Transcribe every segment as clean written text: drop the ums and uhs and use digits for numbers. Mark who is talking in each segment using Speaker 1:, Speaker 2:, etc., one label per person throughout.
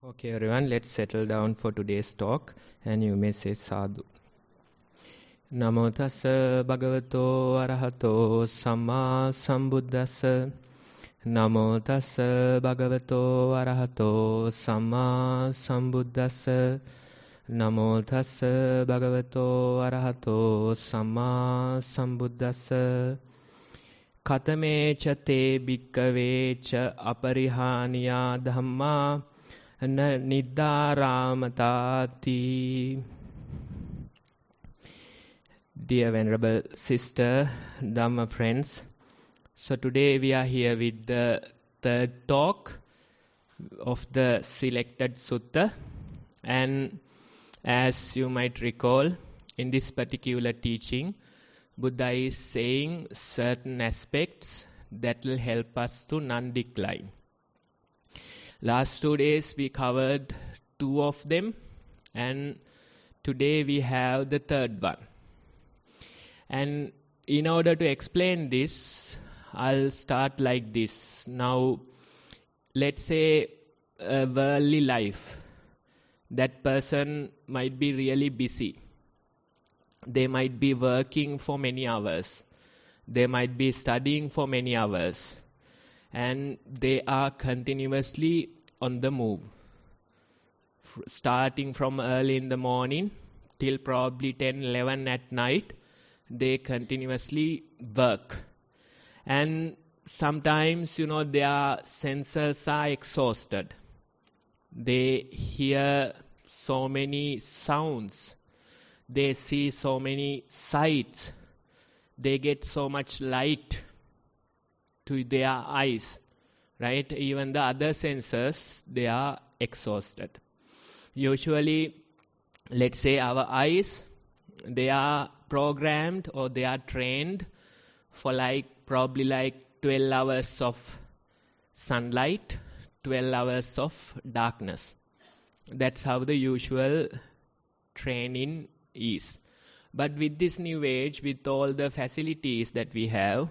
Speaker 1: Okay, everyone, let's settle down for today's talk, and you may say sadhu. Namo tassa bhagavato arahato samma sambuddhassa. Namo tassa bhagavato arahato samma sambuddhassa. Namo tassa bhagavato arahato samma sambuddhassa. Katame cha te bhikkave cha aparihaniyadhamma Nissarana. Dear Venerable Sister, Dhamma friends, so today we are here with the third talk of the selected Sutta, and as you might recall, in this particular teaching, Buddha is saying certain aspects that will help us to non-decline. Last 2 days we covered 2 of them, and today we have the third one. And in order to explain this, I'll start like this. Now, let's say a worldly life. That person might be really busy. They might be working for many hours. They might be studying for many hours. And they are continuously on the move. Starting from early in the morning till probably 10, 11 at night, they continuously work. And sometimes, their senses are exhausted. They hear so many sounds. They see so many sights. They get so much light to their eyes, right? Even the other senses, they are exhausted. Usually, let's say our eyes, they are programmed or they are trained for probably 12 hours of sunlight, 12 hours of darkness. That's how the usual training is. But with this new age, with all the facilities that we have,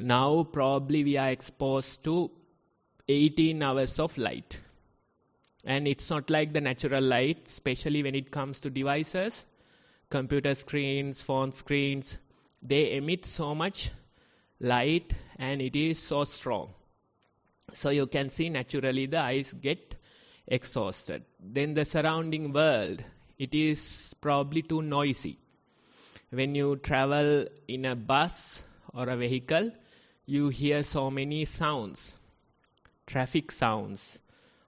Speaker 1: now probably we are exposed to 18 hours of light. And it's not like the natural light, especially when it comes to devices, computer screens, phone screens. They emit so much light and it is so strong. So you can see naturally the eyes get exhausted. Then the surrounding world, it is probably too noisy. When you travel in a bus or a vehicle, you hear so many sounds, traffic sounds,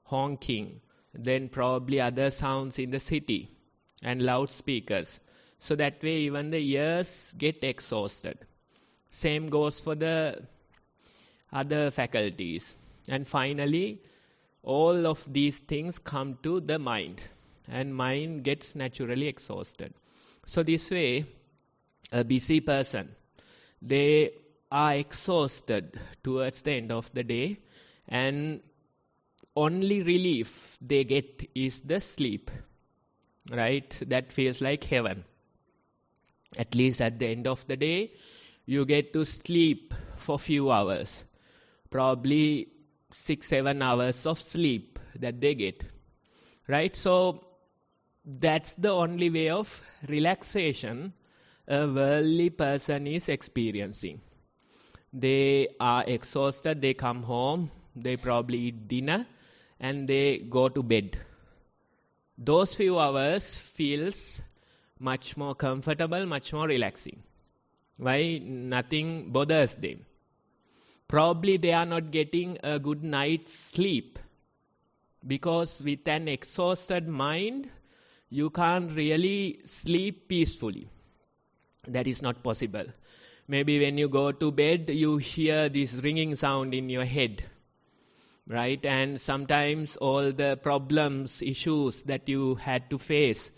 Speaker 1: honking, then probably other sounds in the city and loudspeakers. So that way even the ears get exhausted. Same goes for the other faculties. And finally, all of these things come to the mind, and mind gets naturally exhausted. So this way, a busy person, they are exhausted towards the end of the day, and only relief they get is the sleep, right? That feels like heaven. At least at the end of the day, you get to sleep for few hours, probably 6-7 hours of sleep that they get, right? So that's the only way of relaxation a worldly person is experiencing. They are exhausted, they come home, they probably eat dinner, and they go to bed. Those few hours feels much more comfortable, much more relaxing. Why? Nothing bothers them. Probably they are not getting a good night's sleep, because with an exhausted mind, you can't really sleep peacefully. That is not possible. Maybe when you go to bed, you hear this ringing sound in your head, right? And sometimes all the problems, issues that you had to face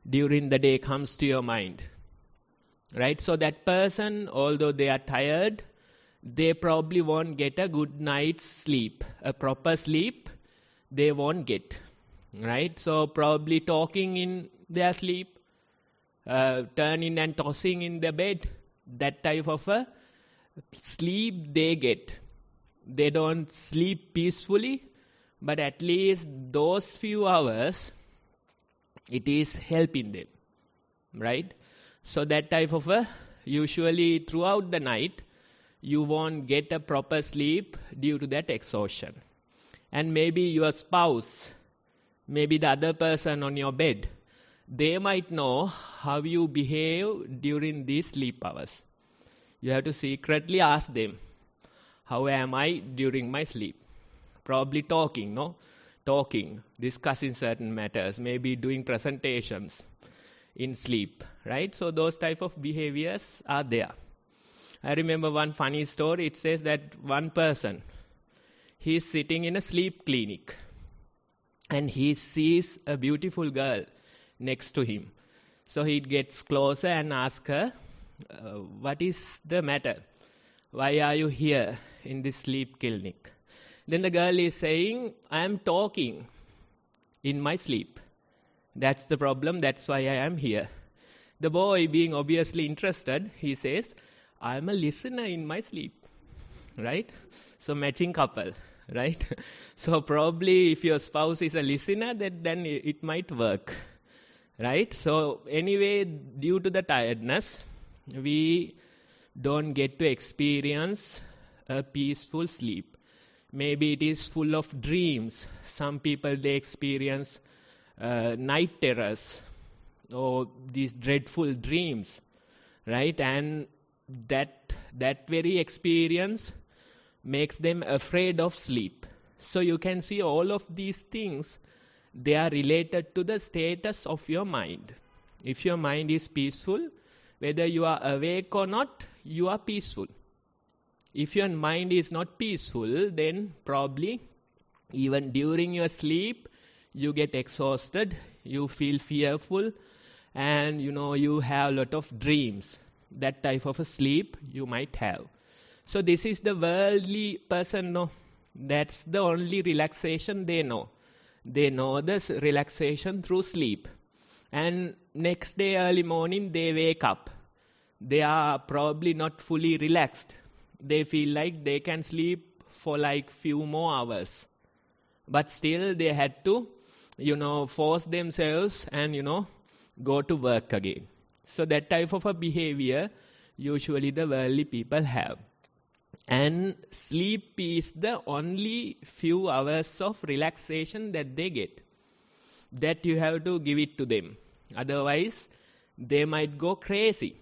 Speaker 1: during the day comes to your mind, right? So that person, although they are tired, they probably won't get a good night's sleep. A proper sleep, they won't get, right? So probably talking in their sleep, turning and tossing in the bed, that type of a sleep they get. They don't sleep peacefully, but at least those few hours, it is helping them, right? So that type of usually throughout the night, you won't get a proper sleep due to that exhaustion. And maybe your spouse, maybe the other person on your bed, they might know how you behave during these sleep hours. You have to secretly ask them, how am I during my sleep? Probably talking, discussing certain matters, maybe doing presentations in sleep, right? So those type of behaviors are there. I remember one funny story. It says that one person, he's sitting in a sleep clinic and he sees a beautiful girl next to him. So he gets closer and asks her, what is the matter? Why are you here in this sleep clinic? Then the girl is saying, I am talking in my sleep. That's the problem. That's why I am here. The boy, being obviously interested, he says, I am a listener in my sleep. Right? So matching couple. Right? So probably if your spouse is a listener, then it might work. Right? So anyway, due to the tiredness, we don't get to experience a peaceful sleep. Maybe it is full of dreams. Some people, they experience night terrors or these dreadful dreams, right? And that very experience makes them afraid of sleep. So you can see all of these things, they are related to the status of your mind. If your mind is peaceful, whether you are awake or not, you are peaceful. If your mind is not peaceful, then probably even during your sleep, you get exhausted, you feel fearful, and you have a lot of dreams. That type of a sleep you might have. So this is the worldly person, no? That's the only relaxation they know. They know this relaxation through sleep. And next day early morning, they wake up. They are probably not fully relaxed. They feel like they can sleep for like few more hours. But still they had to, force themselves and, go to work again. So that type of a behavior usually the worldly people have. And sleep is the only few hours of relaxation that they get. That you have to give it to them. Otherwise, they might go crazy.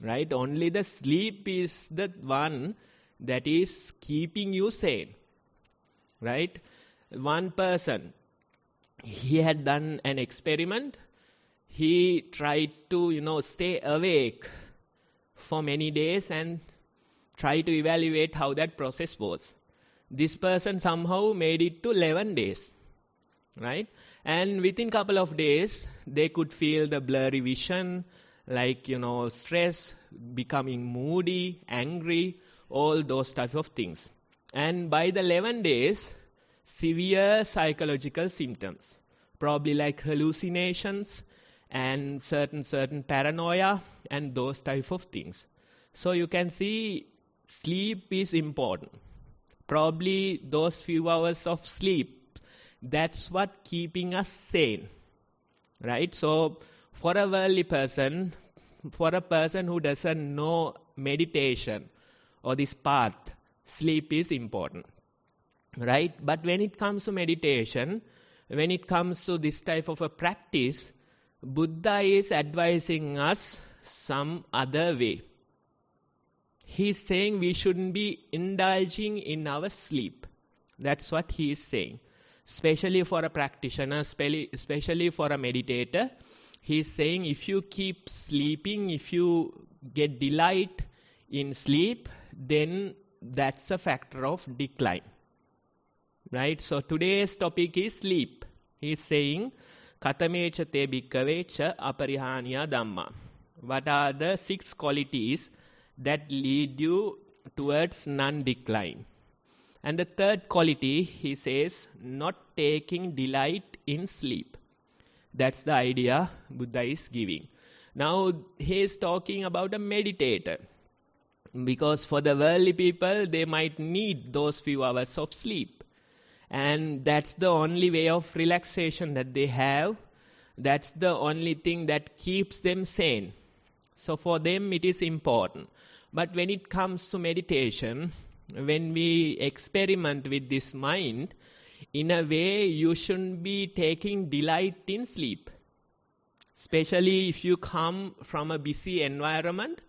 Speaker 1: Right? Only the sleep is the one that is keeping you sane. Right? One person, he had done an experiment. He tried to, stay awake for many days and try to evaluate how that process was. This person somehow made it to 11 days. Right? And within couple of days, they could feel the blurry vision, like, stress, becoming moody, angry, all those type of things. And by the 11 days, severe psychological symptoms, probably like hallucinations and certain paranoia and those type of things. So you can see sleep is important. Probably those few hours of sleep, that's what keeping us sane. Right? So for a worldly person, for a person who doesn't know meditation or this path, sleep is important. Right? But when it comes to meditation, when it comes to this type of a practice, Buddha is advising us some other way. He's saying we shouldn't be indulging in our sleep. That's what he is saying. Especially for a practitioner, especially for a meditator, he's saying if you keep sleeping, if you get delight in sleep, then that's a factor of decline. Right? So today's topic is sleep. He's saying, Katamecha te bhikkave cha Aparihaniyadhamma. What are the 6 qualities that lead you towards non-decline? And the third quality, he says, not taking delight in sleep. That's the idea Buddha is giving. Now, he is talking about a meditator. Because for the worldly people, they might need those few hours of sleep. And that's the only way of relaxation that they have. That's the only thing that keeps them sane. So for them it is important. But when it comes to meditation, when we experiment with this mind, in a way you shouldn't be taking delight in sleep. Especially if you come from a busy environment,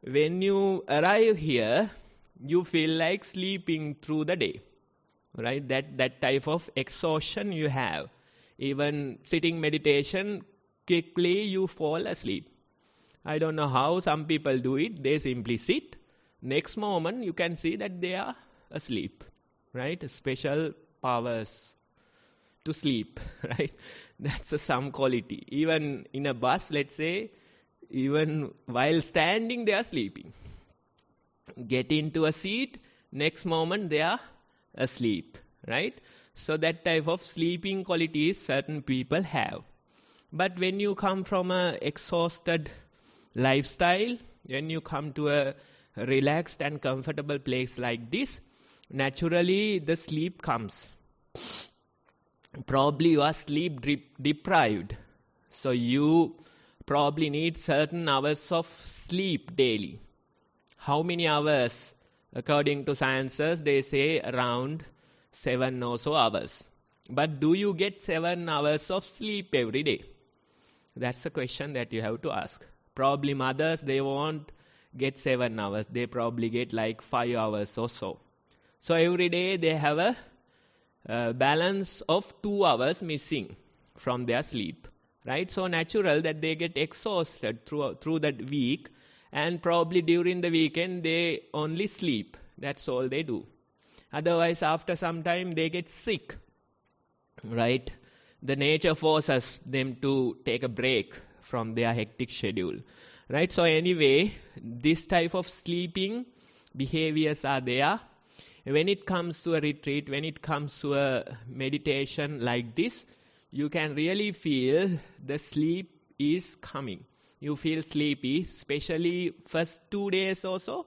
Speaker 1: when you arrive here, you feel like sleeping through the day. Right? That type of exhaustion you have. Even sitting meditation, quickly you fall asleep. I don't know how some people do it. They simply sit. Next moment you can see that they are asleep. Right? Special powers to sleep. Right? That's some quality. Even in a bus, let's say, even while standing they are sleeping. Get into a seat, next moment they are asleep. Right? So that type of sleeping qualities certain people have. But when you come from an exhausted lifestyle, when you come to a relaxed and comfortable place like this, naturally the sleep comes. Probably you are sleep deprived. So you probably need certain hours of sleep daily. How many hours? According to sciences, they say around 7 or so hours. But do you get 7 hours of sleep every day? That's the question that you have to ask. Probably mothers, they won't get 7 hours. They probably get like 5 hours or so. So every day they have a balance of 2 hours missing from their sleep. Right? So natural that they get exhausted through that week. And probably during the weekend they only sleep. That's all they do. Otherwise, after some time, they get sick. Right? The nature forces them to take a break from their hectic schedule. Right? So anyway, this type of sleeping behaviors are there. When it comes to a retreat, when it comes to a meditation like this, you can really feel the sleep is coming. You feel sleepy, especially first 2 days or so.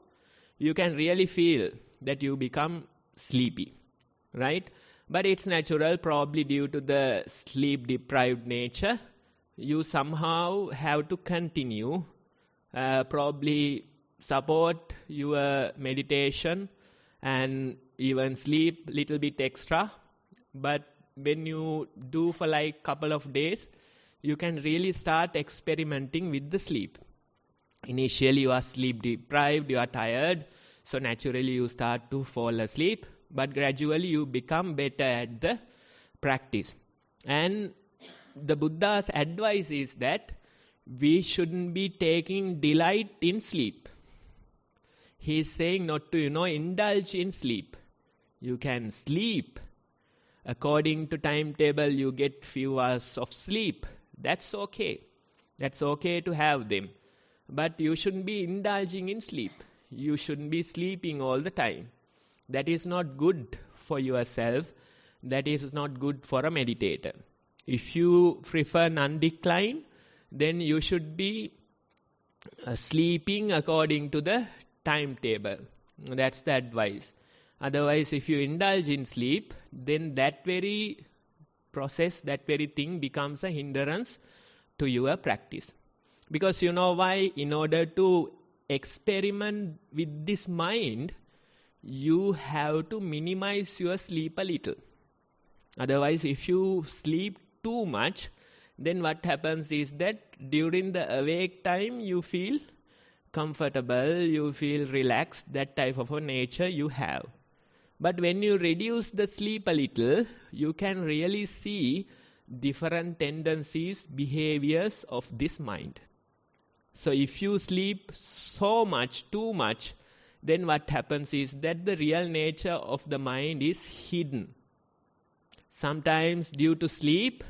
Speaker 1: You can really feel that you become sleepy, right? But it's natural, probably due to the sleep-deprived nature. You somehow have to continue, probably support your meditation and even sleep little bit extra. But when you do for like couple of days, you can really start experimenting with the sleep. Initially you are sleep deprived, you are tired, so naturally you start to fall asleep, but gradually you become better at the practice. And the Buddha's advice is that we shouldn't be taking delight in sleep. He is saying not to, indulge in sleep. You can sleep. According to timetable, you get few hours of sleep. That's okay. That's okay to have them. But you shouldn't be indulging in sleep. You shouldn't be sleeping all the time. That is not good for yourself. That is not good for a meditator. If you prefer non-decline, then you should be sleeping according to the timetable. That's the advice. Otherwise, if you indulge in sleep, then that very process, that very thing becomes a hindrance to your practice. Because you know why? In order to experiment with this mind, you have to minimize your sleep a little. Otherwise, if you sleep too much, then what happens is that during the awake time, you feel comfortable, you feel relaxed, that type of a nature you have. But when you reduce the sleep a little, you can really see different tendencies, behaviors of this mind. So if you sleep so much, too much, then what happens is that the real nature of the mind is hidden. Sometimes due to sleep,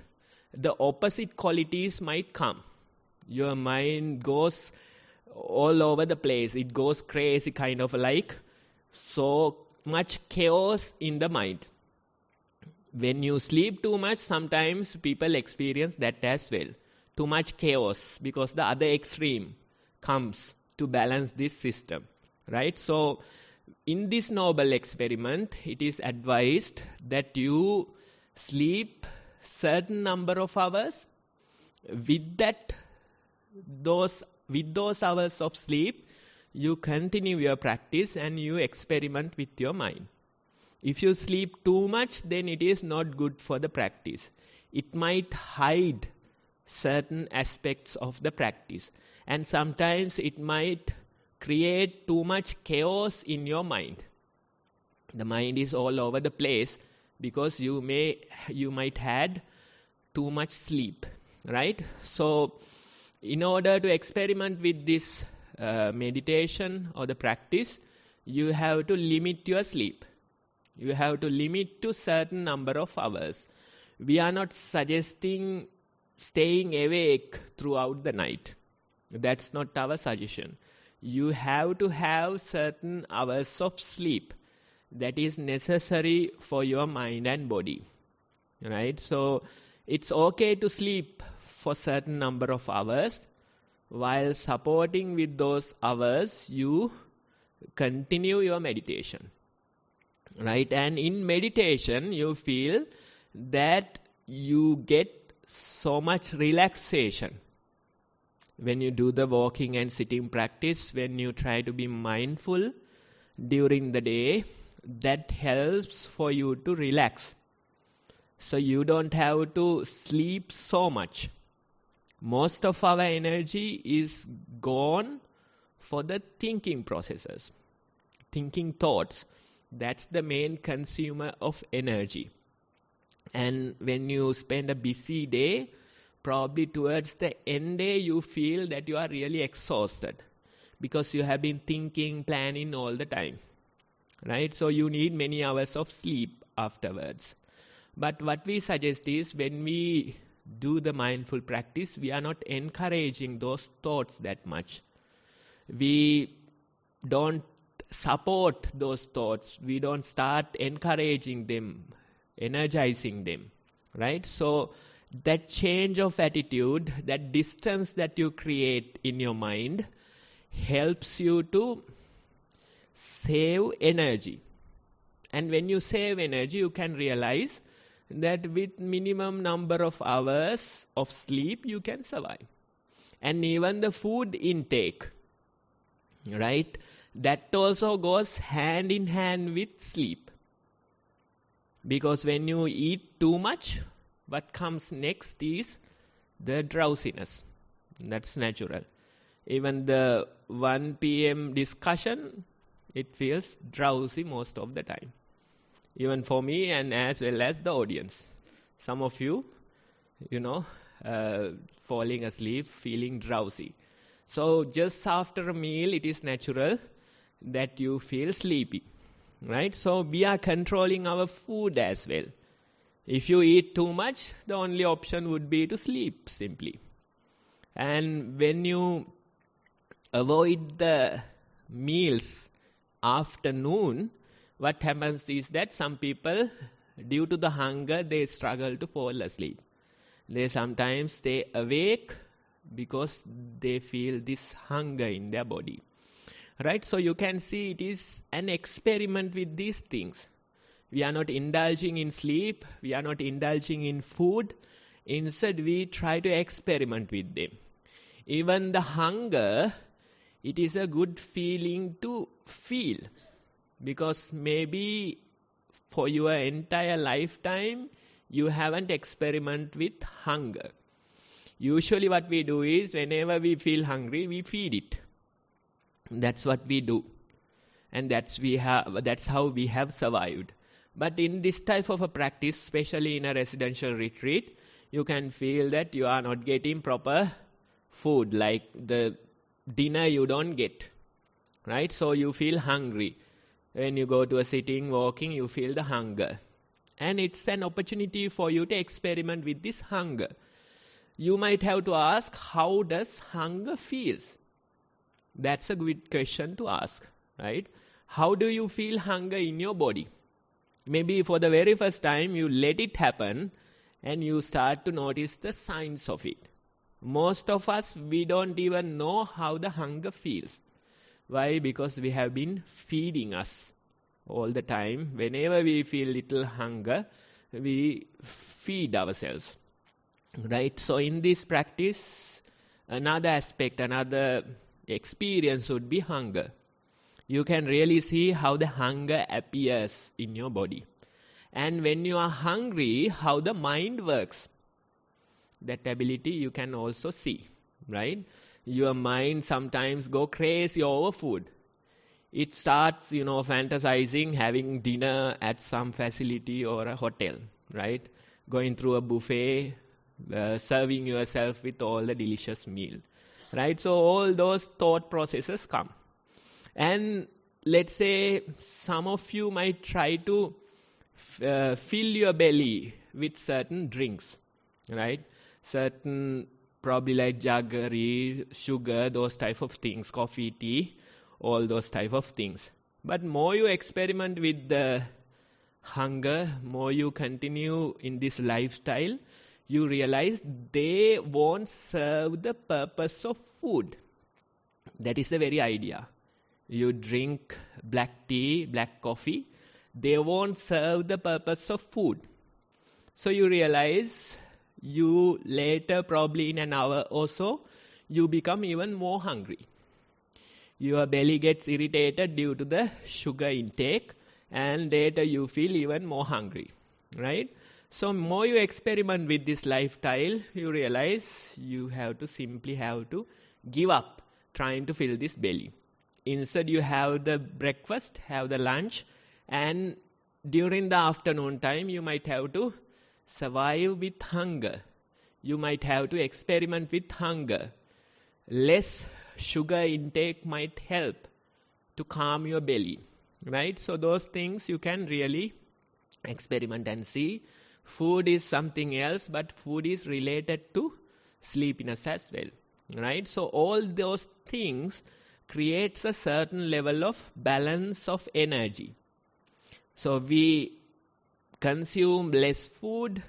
Speaker 1: the opposite qualities might come. Your mind goes all over the place. It goes crazy, kind of like so much chaos in the mind. When you sleep too much, sometimes people experience that as well. Too much chaos, because the other extreme comes to balance this system. Right? So In this noble experiment, it is advised that you sleep certain number of hours. With those hours of sleep, you continue your practice and you experiment with your mind. If you sleep too much, then it is not good for the practice. It might hide certain aspects of the practice. And sometimes it might create too much chaos in your mind. The mind is all over the place because you might had too much sleep, right? So in order to experiment with this meditation or the practice, you have to limit your sleep. You have to limit to certain number of hours. We are not suggesting staying awake throughout the night. That's not our suggestion. You have to have certain hours of sleep that is necessary for your mind and body, right? So it's okay to sleep for certain number of hours. While supporting with those hours, you continue your meditation, right? And in meditation, you feel that you get so much relaxation. When you do the walking and sitting practice, when you try to be mindful during the day, that helps for you to relax. So you don't have to sleep so much. Most of our energy is gone for the thinking processes, thinking thoughts. That's the main consumer of energy. And when you spend a busy day, probably towards the end day, you feel that you are really exhausted because you have been thinking, planning all the time, right? So you need many hours of sleep afterwards. But what we suggest is when we do the mindful practice, we are not encouraging those thoughts that much. We don't support those thoughts. We don't start encouraging them, energizing them, right? So that change of attitude, that distance that you create in your mind helps you to save energy. And when you save energy, you can realize that with minimum number of hours of sleep, you can survive. And even the food intake, right? That also goes hand in hand with sleep. Because when you eat too much, what comes next is the drowsiness. That's natural. Even the 1 p.m. discussion, it feels drowsy most of the time. Even for me and as well as the audience. Some of you, falling asleep, feeling drowsy. So just after a meal, it is natural that you feel sleepy, right? So we are controlling our food as well. If you eat too much, the only option would be to sleep simply. And when you avoid the meals after noon, what happens is that some people, due to the hunger, they struggle to fall asleep. They sometimes stay awake because they feel this hunger in their body. Right? So you can see it is an experiment with these things. We are not indulging in sleep. We are not indulging in food. Instead, we try to experiment with them. Even the hunger, it is a good feeling to feel. Because maybe for your entire lifetime, you haven't experimented with hunger. Usually what we do is, whenever we feel hungry, we feed it. That's what we do. And that's how we have survived. But in this type of a practice, especially in a residential retreat, you can feel that you are not getting proper food, like the dinner you don't get, right? So you feel hungry. When you go to a sitting, walking, you feel the hunger. And it's an opportunity for you to experiment with this hunger. You might have to ask, how does hunger feel? That's a good question to ask, right? How do you feel hunger in your body? Maybe for the very first time, you let it happen and you start to notice the signs of it. Most of us, we don't even know how the hunger feels. Why? Because we have been feeding us all the time. Whenever we feel little hunger, we feed ourselves. Right? So in this practice, another aspect, another experience would be hunger. You can really see how the hunger appears in your body. And when you are hungry, how the mind works. That ability you can also see, right? Your mind sometimes go crazy over food. It starts, fantasizing having dinner at some facility or a hotel, right? Going through a buffet, serving yourself with all the delicious meal, right? So all those thought processes come. And let's say some of you might try to fill your belly with certain drinks, right? Certain, probably like jaggery, sugar, those type of things, coffee, tea, all those type of things. But more you experiment with the hunger, more you continue in this lifestyle, you realize they won't serve the purpose of food. That is the very idea. You drink black tea, black coffee, they won't serve the purpose of food. So you realize you later, probably in an hour or so, you become even more hungry. Your belly gets irritated due to the sugar intake, and later you feel even more hungry, right? So more you experiment with this lifestyle, you realize you simply have to give up trying to fill this belly. Instead, you have the breakfast, have the lunch, and during the afternoon time, you might have to survive with hunger. You might have to experiment with hunger. Less sugar intake might help to calm your belly, right? So those things you can really experiment and see. Food is something else, but food is related to sleepiness as well, right? So all those things creates a certain level of balance of energy. So we consume less food,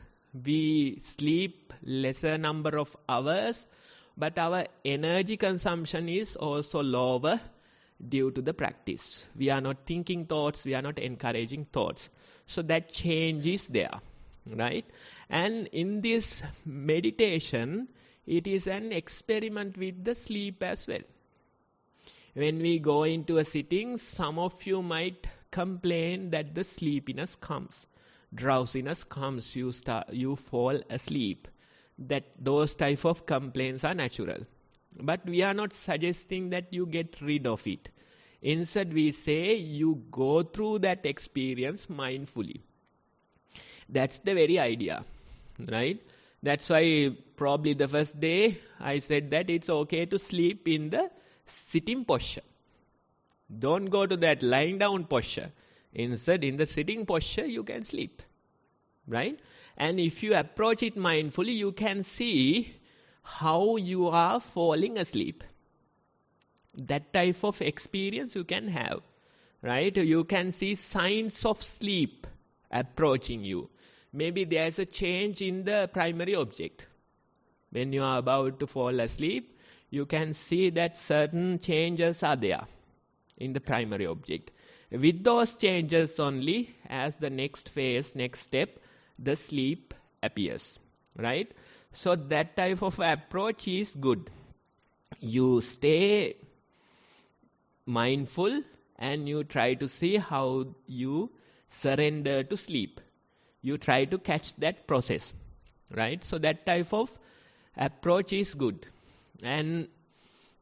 Speaker 1: we sleep lesser number of hours, but our energy consumption is also lower due to the practice. We are not thinking thoughts, we are not encouraging thoughts. So that change is there, right? And in this meditation, it is an experiment with the sleep as well. When we go into a sitting, some of you might complain that the sleepiness comes, drowsiness comes, you fall asleep. That those type of complaints are natural. But we are not suggesting that you get rid of it. Instead, we say you go through that experience mindfully. That's the very idea, right? That's why probably the first day I said that it's okay to sleep in the sitting posture. Don't go to that lying down posture. Instead, in the sitting posture, you can sleep, right? And if you approach it mindfully, you can see how you are falling asleep. That type of experience you can have, right? You can see signs of sleep approaching you. Maybe there's a change in the primary object. When you are about to fall asleep, you can see that certain changes are there in the primary object. With those changes only, as the next phase, next step, the sleep appears, right? So that type of approach is good. You stay mindful and you try to see how you surrender to sleep. You try to catch that process, right? So that type of approach is good. And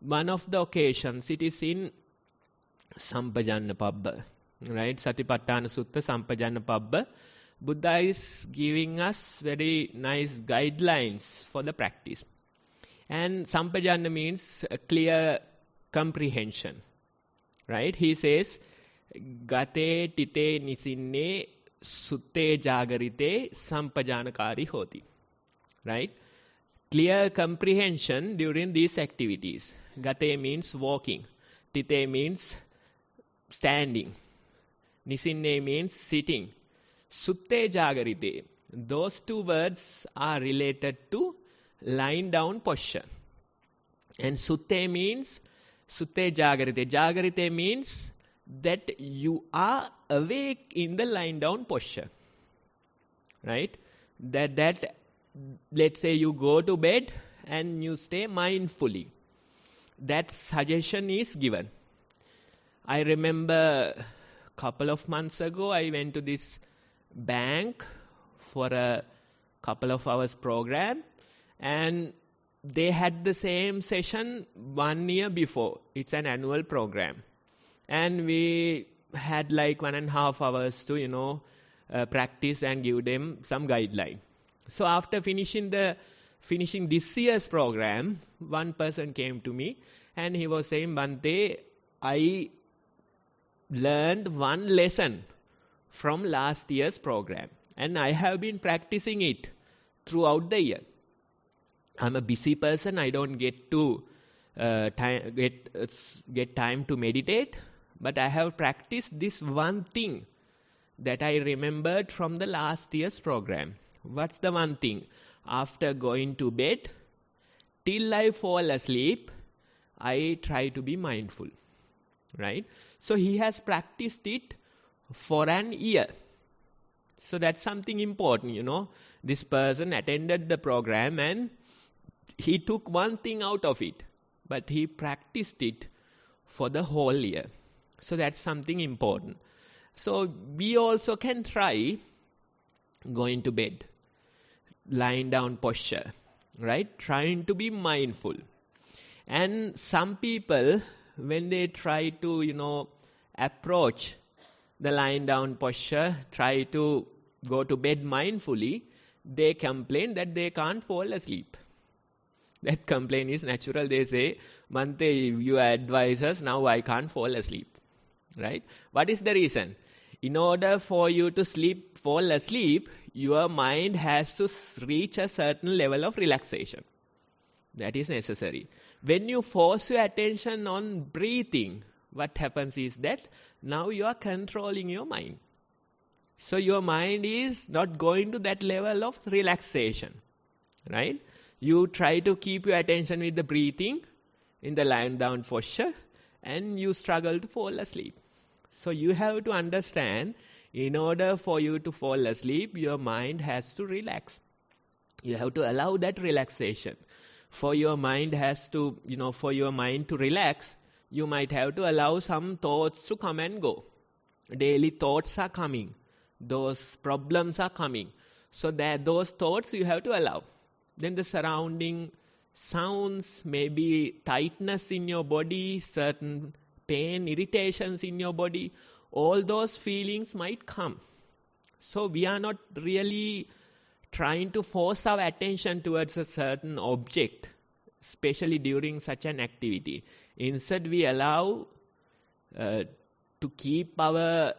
Speaker 1: one of the occasions, it is in Sampajanna Pabba, right? Satipatthana Sutta, Sampajanna Pabba. Buddha is giving us very nice guidelines for the practice. And Sampajanna means a clear comprehension, right? He says, Gate tite nisinne sutte jagarite sampajanakari hoti, right? Clear comprehension during these activities. Gate means walking. Tite means standing. Nisinne means sitting. Sutte jagarite. Those two words are related to lying down posture. And sutte means Sutte Jagarite. Jagarite means that you are awake in the lying down posture. Right? That let's say you go to bed and you stay mindfully. That suggestion is given. I remember a couple of months ago, I went to this bank for a couple of hours program, and they had the same session 1 year before. It's an annual program. And we had like 1.5 hours to, practice and give them some guideline. So after finishing this year's program, one person came to me and he was saying, Bhante, I learned one lesson from last year's program and I have been practicing it throughout the year. I'm a busy person. I don't get to get time to meditate, but I have practiced this one thing that I remembered from the last year's program. What's the one thing? After going to bed, till I fall asleep, I try to be mindful. Right? So he has practiced it for an year. So that's something important, This person attended the program and he took one thing out of it, but he practiced it for the whole year. So that's something important. So we also can try going to bed, lying down posture, right? Trying to be mindful. And some people, when they try to, approach the lying down posture, try to go to bed mindfully, they complain that they can't fall asleep. That complaint is natural. They say, Bhante, you advise us, now I can't fall asleep. Right? What is the reason? In order for you to fall asleep, your mind has to reach a certain level of relaxation. That is necessary. When you force your attention on breathing, what happens is that now you are controlling your mind. So your mind is not going to that level of relaxation. Right? You try to keep your attention with the breathing in the lying down posture and you struggle to fall asleep. So you have to understand, in order for you to fall asleep, your mind has to relax. You have to allow that relaxation. For your mind to relax, you might have to allow some thoughts to come and go. Daily thoughts are coming. Those problems are coming. So that those thoughts you have to allow. Then the surrounding sounds, maybe tightness in your body, certain pain, irritations in your body, all those feelings might come. So we are not really trying to force our attention towards a certain object, especially during such an activity. Instead, we allow to keep our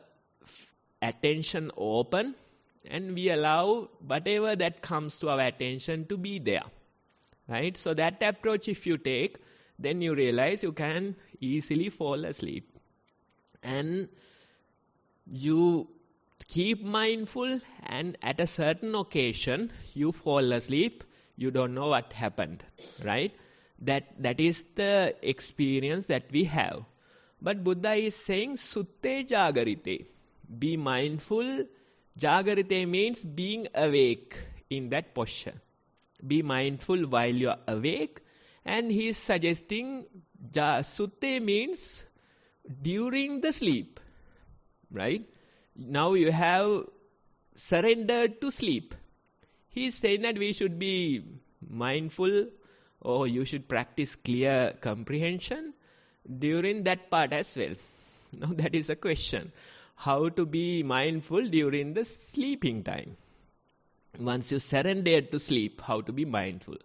Speaker 1: attention open and we allow whatever that comes to our attention to be there. Right? So that approach if you take, then you realize you can easily fall asleep. And you keep mindful and at a certain occasion you fall asleep, you don't know what happened. Right? That is the experience that we have. But Buddha is saying Sutte Jagarite. Be mindful. Jagarite means being awake in that posture. Be mindful while you are awake. And he is suggesting Sutte means during the sleep. Right? Now you have surrendered to sleep. He is saying that we should be mindful or you should practice clear comprehension during that part as well. Now that is a question. How to be mindful during the sleeping time. Once you surrender to sleep, how to be mindful.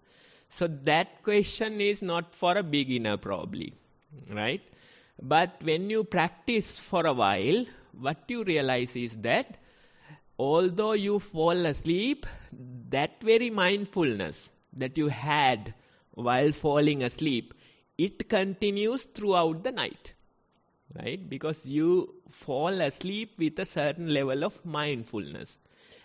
Speaker 1: So that question is not for a beginner probably. Right? But when you practice for a while, what you realize is that although you fall asleep, that very mindfulness that you had while falling asleep, it continues throughout the night. Right? Because you fall asleep with a certain level of mindfulness.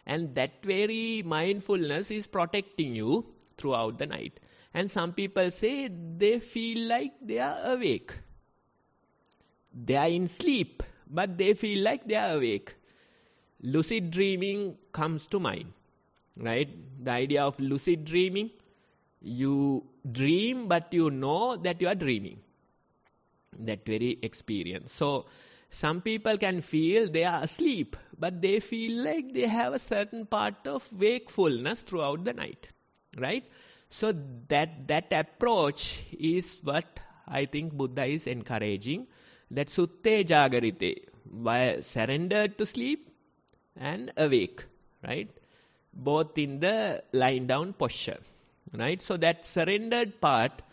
Speaker 1: And that very mindfulness is protecting you throughout the night. And some people say they feel like they are awake. They are in sleep, but they feel like they are awake. Lucid dreaming comes to mind, right? The idea of lucid dreaming, you dream, but you know that you are dreaming. That very experience. So, some people can feel they are asleep, but they feel like they have a certain part of wakefulness throughout the night, right? So, that approach is what I think Buddha is encouraging. That sutte jagarite, surrendered to sleep and awake, right? Both in the lying down posture, right? So that surrendered part,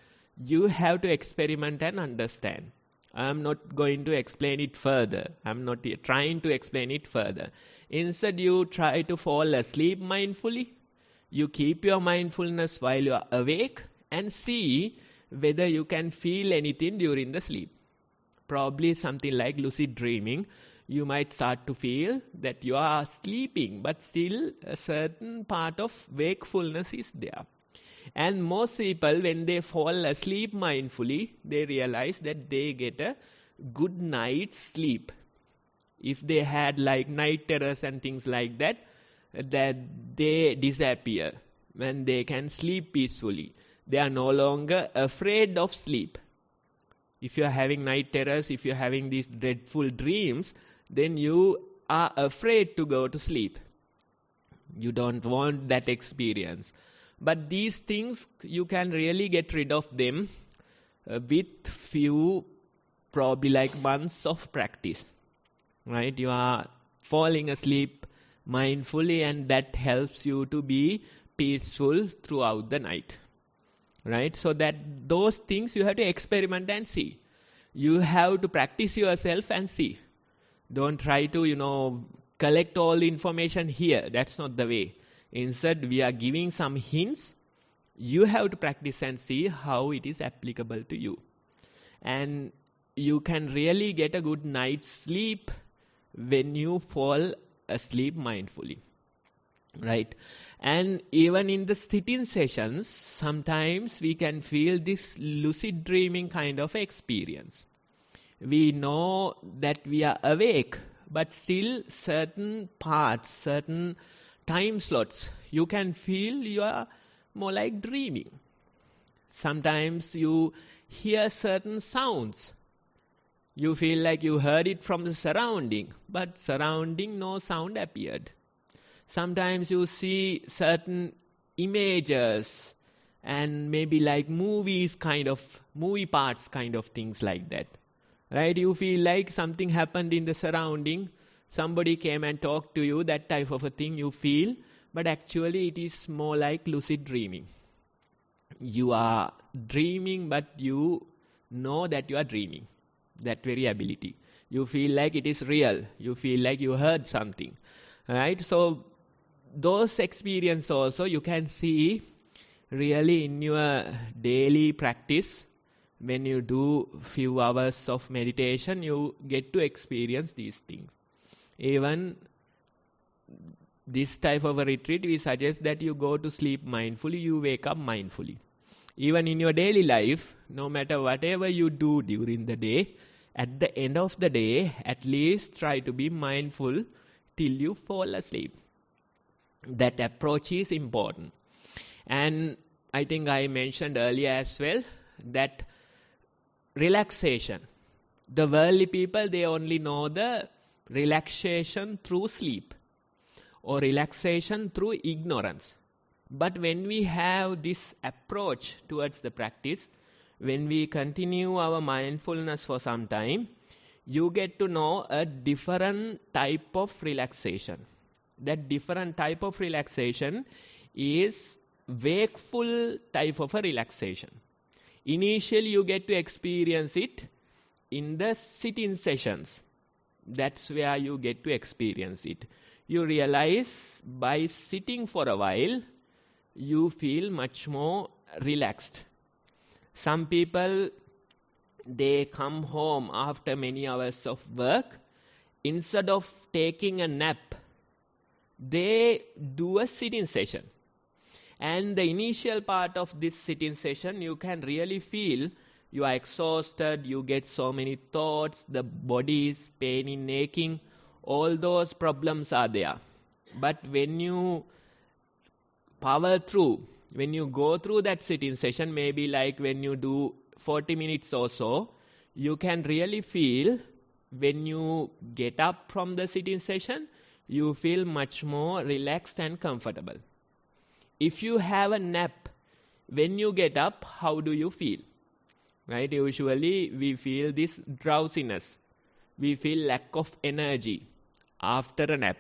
Speaker 1: you have to experiment and understand. I'm not going to explain it further. I'm not trying to explain it further. Instead, you try to fall asleep mindfully. You keep your mindfulness while you are awake and see whether you can feel anything during the sleep. Probably something like lucid dreaming. You might start to feel that you are sleeping, but still a certain part of wakefulness is there. And most people, when they fall asleep mindfully, they realize that they get a good night's sleep. If they had like night terrors and things like that they disappear when they can sleep peacefully. They are no longer afraid of sleep. If you are having night terrors, if you are having these dreadful dreams, then you are afraid to go to sleep. You don't want that experience. But these things, you can really get rid of them with few, probably like months of practice. Right? You are falling asleep mindfully, and that helps you to be peaceful throughout the night. Right? So that those things you have to experiment and see. You have to practice yourself and see. Don't try to, collect all the information here. That's not the way. Instead, we are giving some hints. You have to practice and see how it is applicable to you. And you can really get a good night's sleep when you fall asleep mindfully. Right? And even in the sitting sessions, sometimes we can feel this lucid dreaming kind of experience. We know that we are awake, but still certain parts, certain time slots, you can feel you are more like dreaming. Sometimes you hear certain sounds. You feel like you heard it from the surrounding, but surrounding no sound appeared. Sometimes you see certain images and maybe like movie parts kind of things like that. Right? You feel like something happened in the surrounding. Somebody came and talked to you, that type of a thing you feel. But actually it is more like lucid dreaming. You are dreaming, but you know that you are dreaming. That very ability. You feel like it is real. You feel like you heard something. Right? So those experiences also you can see really in your daily practice. When you do few hours of meditation, you get to experience these things. Even this type of a retreat, we suggest that you go to sleep mindfully, you wake up mindfully. Even in your daily life, no matter whatever you do during the day, at the end of the day, at least try to be mindful till you fall asleep. That approach is important. And I think I mentioned earlier as well that relaxation. The worldly people, they only know the relaxation through sleep or relaxation through ignorance. But when we have this approach towards the practice, when we continue our mindfulness for some time, you get to know a different type of relaxation. That different type of relaxation is wakeful type of a relaxation. Initially, you get to experience it in the sit-in sessions. That's where you get to experience it. You realize by sitting for a while, you feel much more relaxed. Some people, they come home after many hours of work. Instead of taking a nap, they do a sit-in session. And the initial part of this sit-in session, you can really feel You are exhausted, you get so many thoughts, the body is paining, aching, all those problems are there. But when you power through, when you go through that sitting session, maybe like when you do 40 minutes or so, you can really feel when you get up from the sitting session, you feel much more relaxed and comfortable. If you have a nap, when you get up, how do you feel? Right? Usually we feel this drowsiness. We feel lack of energy after a nap.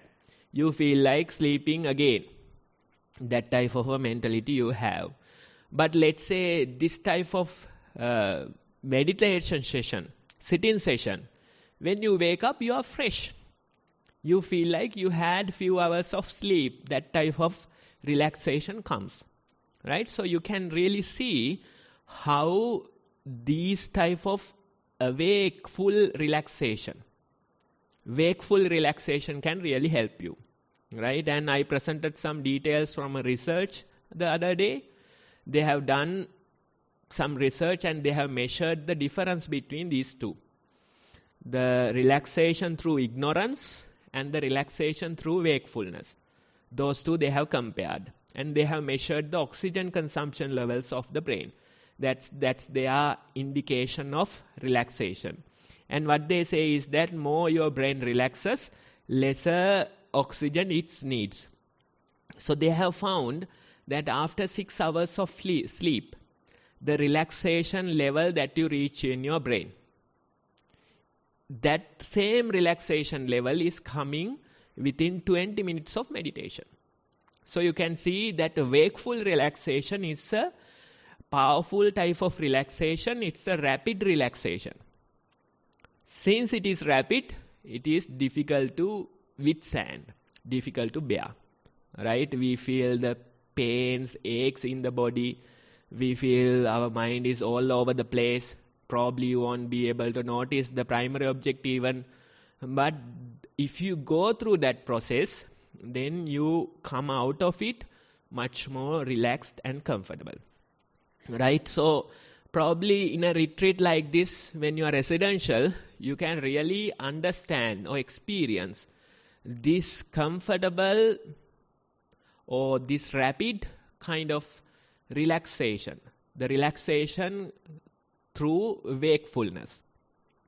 Speaker 1: You feel like sleeping again. That type of a mentality you have. But let's say this type of meditation session, sitting session, when you wake up, you are fresh. You feel like you had few hours of sleep. That type of relaxation comes. Right? So you can really see how these type of wakeful relaxation can really help you. Right? And I presented some details from a research the other day. They have done some research and they have measured the difference between these two. The relaxation through ignorance and the relaxation through wakefulness. Those two they have compared. And they have measured the oxygen consumption levels of the brain. That's their indication of relaxation. And what they say is that more your brain relaxes, lesser oxygen it needs. So they have found that after 6 hours of sleep, the relaxation level that you reach in your brain, that same relaxation level is coming within 20 minutes of meditation. So you can see that wakeful relaxation is a powerful type of relaxation. It's a rapid relaxation. Since it is rapid, it is difficult to withstand, difficult to bear. Right? We feel the pains, aches in the body. We feel our mind is all over the place. Probably you won't be able to notice the primary object even. But if you go through that process, then you come out of it much more relaxed and comfortable. Right? So probably in a retreat like this, when you are residential, you can really understand or experience this comfortable or this rapid kind of relaxation. The relaxation through wakefulness.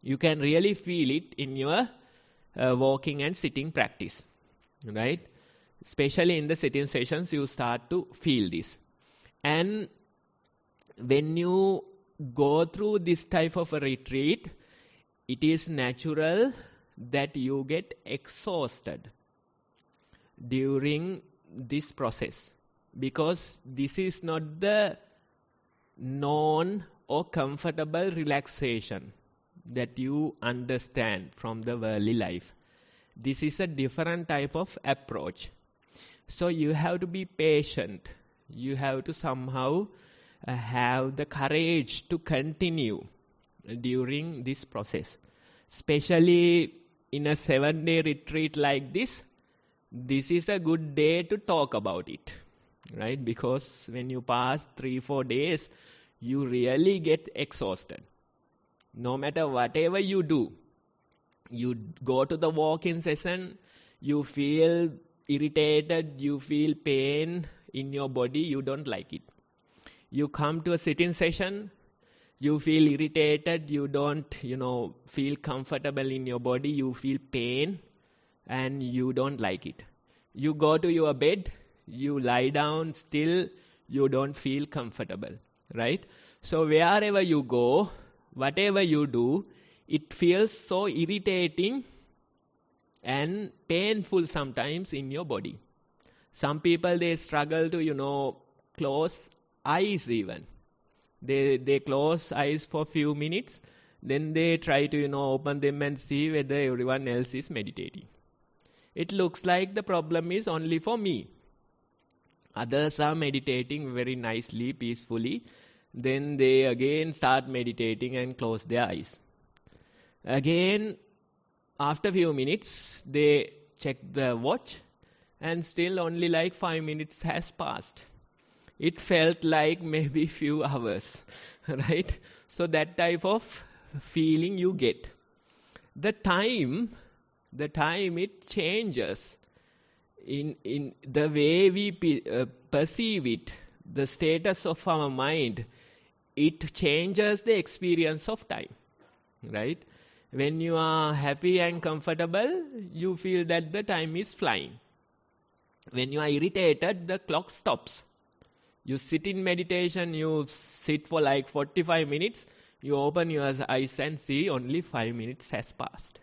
Speaker 1: You can really feel it in your walking and sitting practice. Right? Especially in the sitting sessions, you start to feel this. And when you go through this type of a retreat, it is natural that you get exhausted during this process. Because this is not the known or comfortable relaxation that you understand from the worldly life. This is a different type of approach. So you have to be patient. You have to somehow have the courage to continue during this process. Especially in a 7-day retreat like this, this is a good day to talk about it. Right? Because when you pass 3-4 days, you really get exhausted. No matter whatever you do, you go to the walk-in session, you feel irritated, you feel pain in your body, you don't like it. You come to a sitting session, you feel irritated, you don't, feel comfortable in your body, you feel pain and you don't like it. You go to your bed, you lie down, still you don't feel comfortable, right? So wherever you go, whatever you do, it feels so irritating and painful sometimes in your body. Some people, they struggle to, close eyes even. They close eyes for a few minutes, then they try to, open them and see whether everyone else is meditating. It looks like the problem is only for me. Others are meditating very nicely, peacefully. Then they again start meditating and close their eyes. Again, after a few minutes, they check the watch and still only like 5 minutes has passed. it felt like maybe few hours, right? So that type of feeling you get. The time it changes in the way we perceive it, the status of our mind, it changes the experience of time, right? When you are happy and comfortable, you feel that the time is flying. When you are irritated, the clock stops. You sit in meditation, you sit for like 45 minutes, you open your eyes and see only 5 minutes has passed.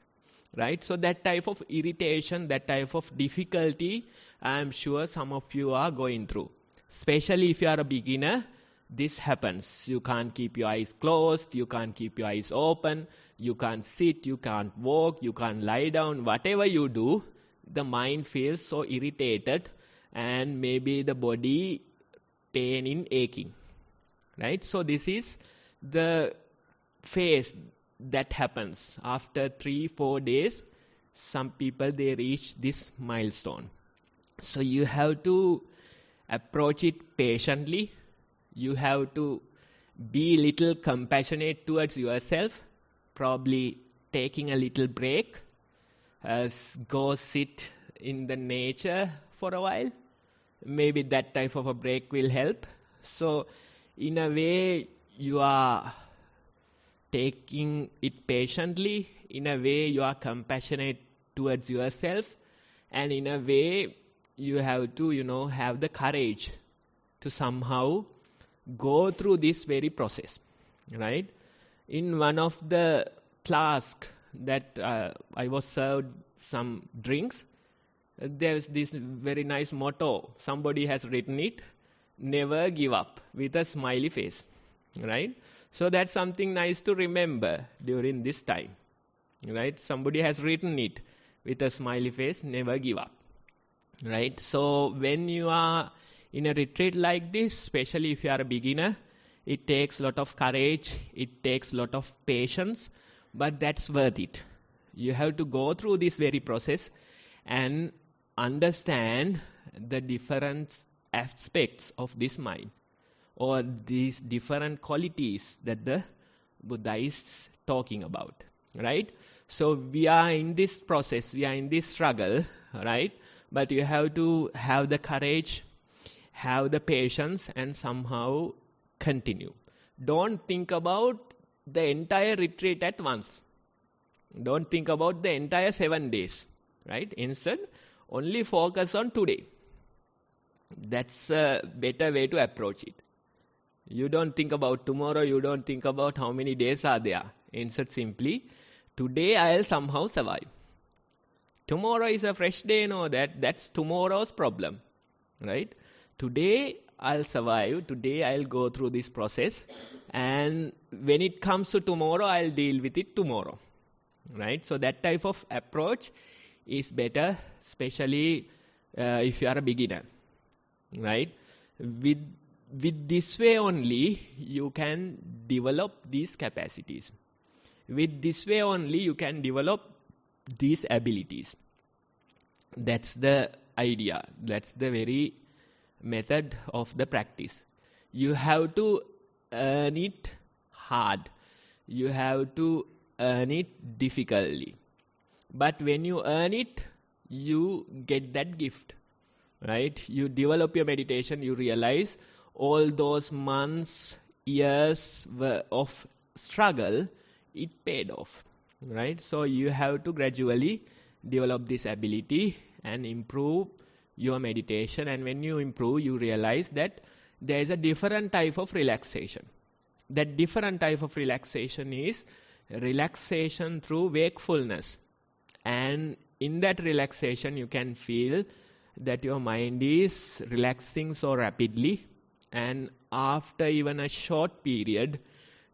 Speaker 1: Right? So that type of irritation, that type of difficulty, I am sure some of you are going through. Especially if you are a beginner, this happens. You can't keep your eyes closed, you can't keep your eyes open, you can't sit, you can't walk, you can't lie down. Whatever you do, the mind feels so irritated and maybe the body pain in aching. Right? So this is the phase that happens. After 3-4 days, some people, they reach this milestone. So you have to approach it patiently. You have to be little compassionate towards yourself, probably taking a little break, go sit in the nature for a while. Maybe that type of a break will help. So in a way, you are taking it patiently, in a way you are compassionate towards yourself, and in a way you have to, have the courage to somehow go through this very process, right? In one of the flask that I was served some drinks, there's this very nice motto. Somebody has written it, never give up, with a smiley face, right? So that's something nice to remember during this time, right? Somebody has written it with a smiley face, never give up, right? So when you are in a retreat like this, especially if you are a beginner, it takes a lot of courage, it takes a lot of patience, but that's worth it. You have to go through this very process and understand the different aspects of this mind, or these different qualities that the Buddha is talking about, right? So we are in this process, we are in this struggle, right? But you have to have the courage, have the patience, and somehow continue. Don't think about the entire retreat at once. Don't think about the entire 7 days, right? Instead, only focus on today. That's a better way to approach it. You don't think about tomorrow, you don't think about how many days are there. Instead, simply, today I'll somehow survive. Tomorrow is a fresh day, that's tomorrow's problem, right? Today I'll survive, today I'll go through this process, and when it comes to tomorrow, I'll deal with it tomorrow, right? So that type of approach is better, especially if you are a beginner, right? With this way only, you can develop these capacities. With this way only, you can develop these abilities. That's the idea. That's the very method of the practice. You have to earn it hard. You have to earn it difficultly. But when you earn it, you get that gift, right? You develop your meditation, you realize all those months, years of struggle, it paid off, right? So you have to gradually develop this ability and improve your meditation. And when you improve, you realize that there is a different type of relaxation. That different type of relaxation is relaxation through wakefulness. And in that relaxation, you can feel that your mind is relaxing so rapidly, and after even a short period,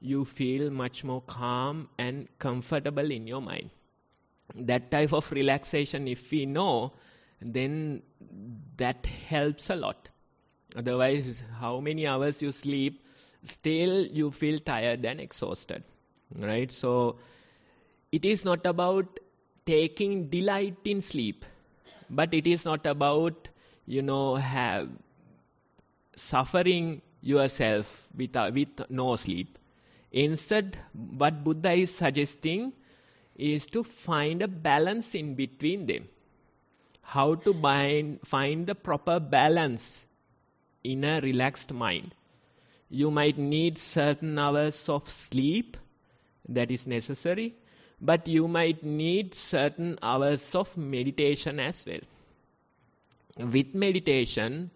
Speaker 1: you feel much more calm and comfortable in your mind. That type of relaxation, if we know, then that helps a lot. Otherwise, how many hours you sleep, still you feel tired and exhausted, right? So it is not about taking delight in sleep, but it is not about, suffering yourself with no sleep. Instead, what Buddha is suggesting is to find a balance in between them. How to find the proper balance in a relaxed mind. You might need certain hours of sleep, that is necessary, but you might need certain hours of meditation as well. With meditation,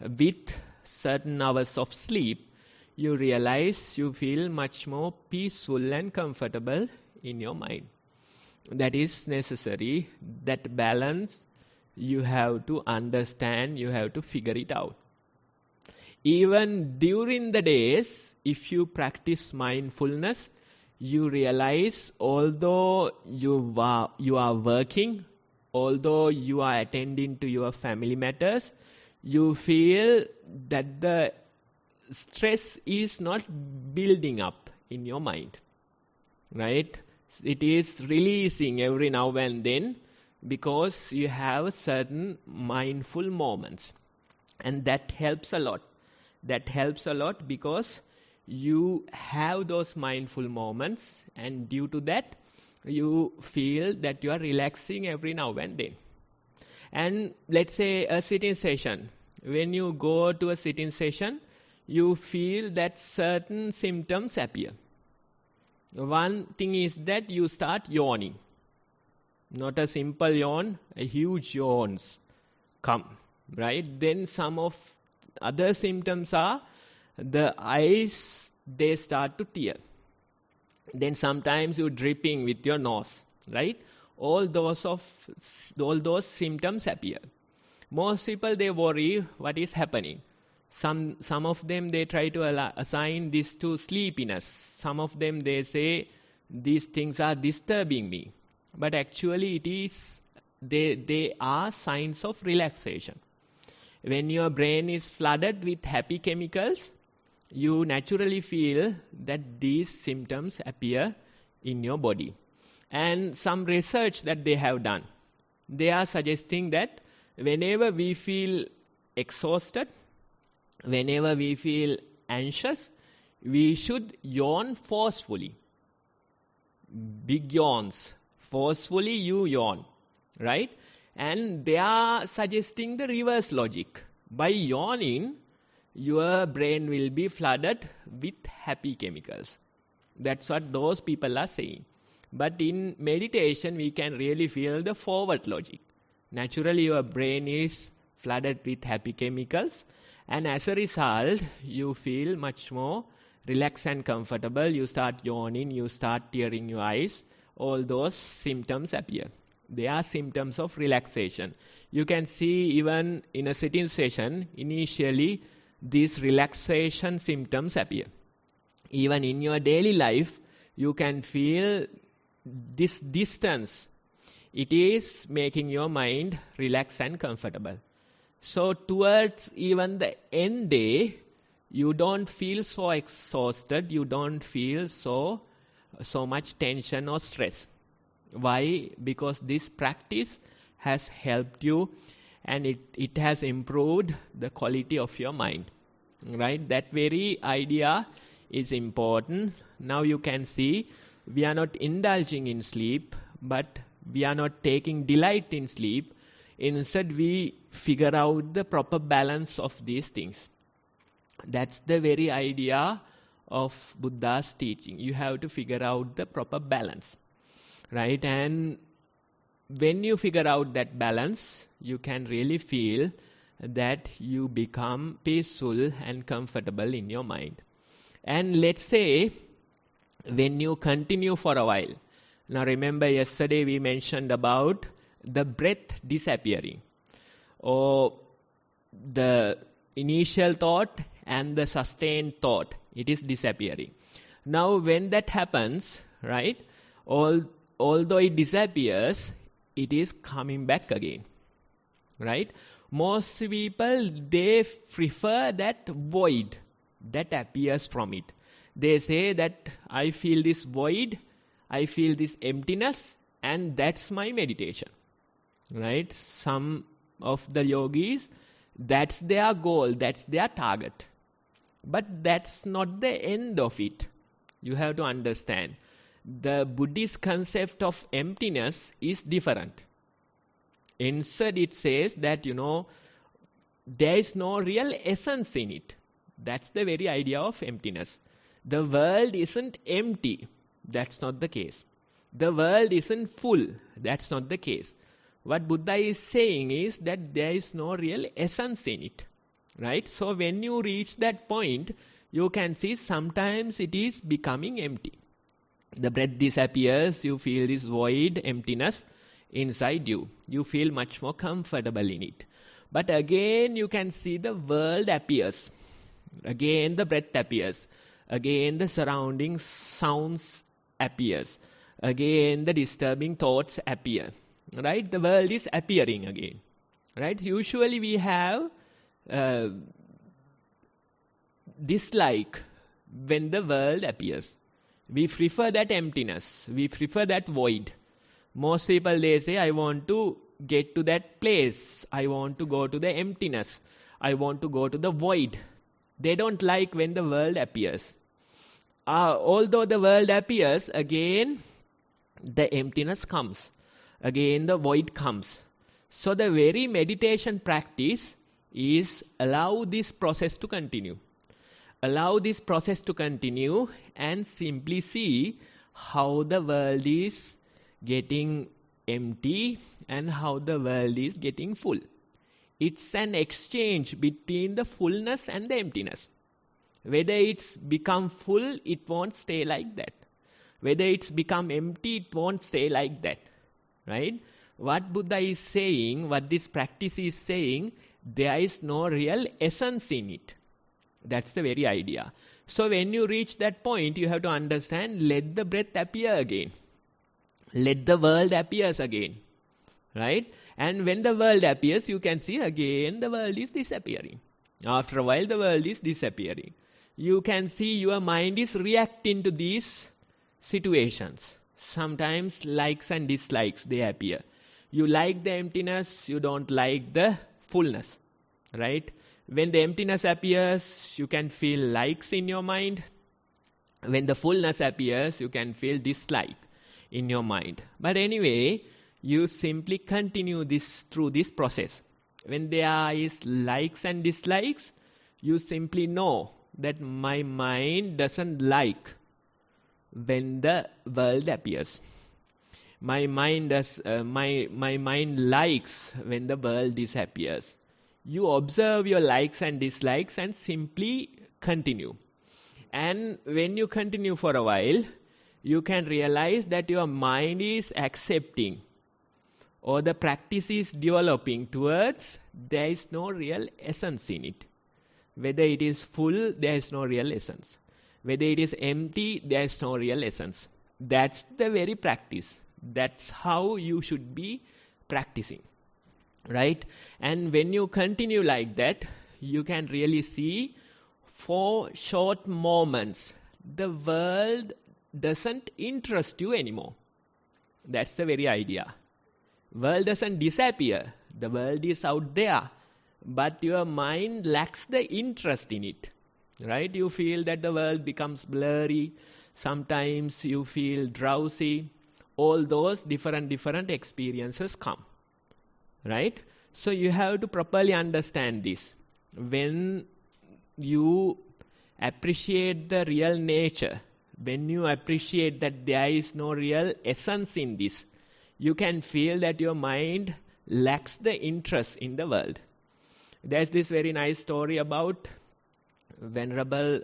Speaker 1: with certain hours of sleep, you realize you feel much more peaceful and comfortable in your mind. That is necessary. That balance you have to understand, you have to figure it out. Even during the days, if you practice mindfulness, you realize although you are working, although you are attending to your family matters, you feel that the stress is not building up in your mind, right? It is releasing every now and then because you have certain mindful moments. And that helps a lot. That helps a lot because you have those mindful moments, and due to that, you feel that you are relaxing every now and then. And let's say a sitting session. When you go to a sitting session, you feel that certain symptoms appear. One thing is that you start yawning. Not a simple yawn, a huge yawns come, right? Then some of other symptoms are the eyes, they start to tear. Then sometimes you're dripping with your nose, right? All those symptoms appear. Most people, they worry what is happening. Some of them, they try to assign this to sleepiness. Some of them, they say these things are disturbing me. But actually it is, they are signs of relaxation. When your brain is flooded with happy chemicals, you naturally feel that these symptoms appear in your body. And some research that they have done, they are suggesting that whenever we feel exhausted, whenever we feel anxious, we should yawn forcefully. Big yawns. Forcefully you yawn, right? And they are suggesting the reverse logic. By yawning, your brain will be flooded with happy chemicals. That's what those people are saying. But in meditation, we can really feel the forward logic. Naturally, your brain is flooded with happy chemicals, and as a result, you feel much more relaxed and comfortable. You start yawning, you start tearing your eyes. All those symptoms appear. They are symptoms of relaxation. You can see even in a sitting session, initially, these relaxation symptoms appear. Even in your daily life, you can feel this distance. It is making your mind relaxed and comfortable. So towards even the end day, you don't feel so exhausted, you don't feel so much tension or stress. Why? Because this practice has helped you, and it has improved the quality of your mind. Right? That very idea is important. Now you can see we are not indulging in sleep, but we are not taking delight in sleep. Instead, we figure out the proper balance of these things. That's the very idea of Buddha's teaching. You have to figure out the proper balance. Right? And when you figure out that balance, you can really feel that you become peaceful and comfortable in your mind. And let's say when you continue for a while. Now remember, yesterday we mentioned about the breath disappearing, or the initial thought and the sustained thought, it is disappearing. Now when that happens, right, although it disappears, it is coming back again, right? Most people, they prefer that void that appears from it. They say that I feel this void, I feel this emptiness, and that's my meditation, right? Some of the yogis, That's their goal, that's their target. But that's not the end of it. You have to understand. The Buddhist concept of emptiness is different. Instead, it says that, there is no real essence in it. That's the very idea of emptiness. The world isn't empty. That's not the case. The world isn't full. That's not the case. What Buddha is saying is that there is no real essence in it. Right? So when you reach that point, you can see sometimes it is becoming empty. The breath disappears, you feel this void, emptiness inside you. You feel much more comfortable in it. But again, you can see the world appears. Again, the breath appears. Again, the surrounding sounds appears. Again, the disturbing thoughts appear. Right? The world is appearing again. Right? Usually we have dislike when the world appears. We prefer that emptiness. We prefer that void. Most people, they say, I want to get to that place. I want to go to the emptiness. I want to go to the void. They don't like when the world appears. Although the world appears, again, the emptiness comes. Again, the void comes. So the very meditation practice is allow this process to continue. Allow this process to continue and simply see how the world is getting empty and how the world is getting full. It's an exchange between the fullness and the emptiness. Whether it's become full, it won't stay like that. Whether it's become empty, it won't stay like that. Right? What Buddha is saying, what this practice is saying, there is no real essence in it. That's the very idea. So when you reach that point, you have to understand, let the breath appear again. Let the world appears again. Right? And when the world appears, you can see again the world is disappearing. After a while, the world is disappearing. You can see your mind is reacting to these situations. Sometimes likes and dislikes, they appear. You like the emptiness, you don't like the fullness. Right? When the emptiness appears, you can feel likes in your mind. When the fullness appears, you can feel dislike in your mind. But anyway, you simply continue this through this process. When there is likes and dislikes, you simply know that my mind doesn't like when the world appears. My mind likes when the world disappears. You observe your likes and dislikes and simply continue. And when you continue for a while, you can realize that your mind is accepting, or the practice is developing towards there is no real essence in it. Whether it is full, there is no real essence. Whether it is empty, there is no real essence. That's the very practice. That's how you should be practicing. Right? And when you continue like that, you can really see for short moments, the world doesn't interest you anymore. That's the very idea. World doesn't disappear. The world is out there. But your mind lacks the interest in it. Right? You feel that the world becomes blurry. Sometimes you feel drowsy. All those different experiences come. Right? So you have to properly understand this. When you appreciate the real nature, when you appreciate that there is no real essence in this, you can feel that your mind lacks the interest in the world. There's this very nice story about Venerable,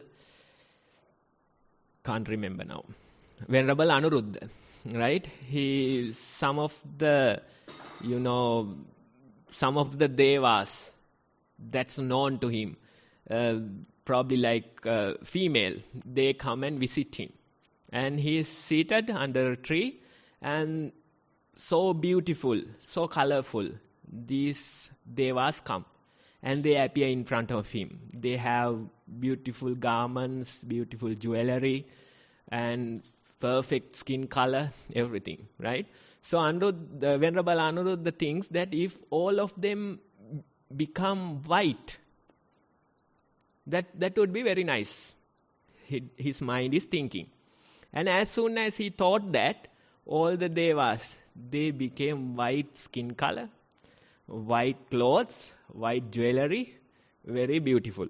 Speaker 1: can't remember now, Venerable Anuruddha. Right? Some of the devas that's known to him, probably like female, they come and visit him. And he is seated under a tree, and so beautiful, so colorful, these devas come and they appear in front of him. They have beautiful garments, beautiful jewelry, and perfect skin color, everything, right? So the Venerable Anuruddha thinks that if all of them become white. That would be very nice. His mind is thinking. And as soon as he thought that, all the devas, they became white skin color, white clothes, white jewelry, very beautiful.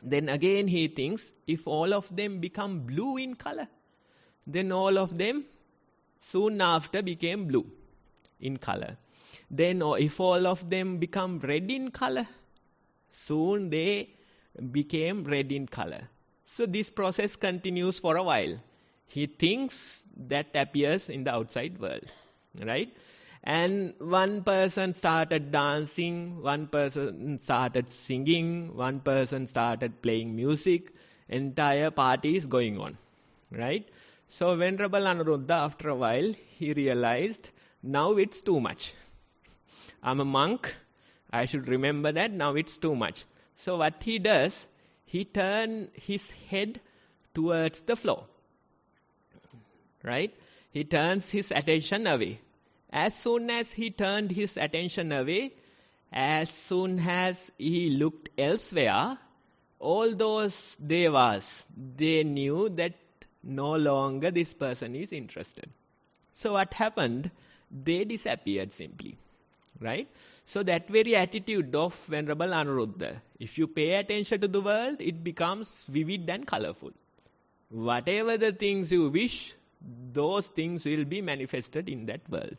Speaker 1: Then again he thinks, if all of them become blue in color, then all of them soon after became blue in color. Then if all of them become red in color, soon they became red in color. So this process continues for a while. He thinks that appears in the outside world, right? And one person started dancing, one person started singing, one person started playing music, entire party is going on, right? So Venerable Anuruddha, after a while, he realized, now it's too much. I'm a monk, I should remember that, now it's too much. So what he does, he turns his head towards the floor, right? He turns his attention away. As soon as he turned his attention away, as soon as he looked elsewhere, all those devas, they knew that no longer this person is interested. So what happened? They disappeared simply, right? So that very attitude of Venerable Anuruddha, if you pay attention to the world, it becomes vivid and colorful. Whatever the things you wish, those things will be manifested in that world,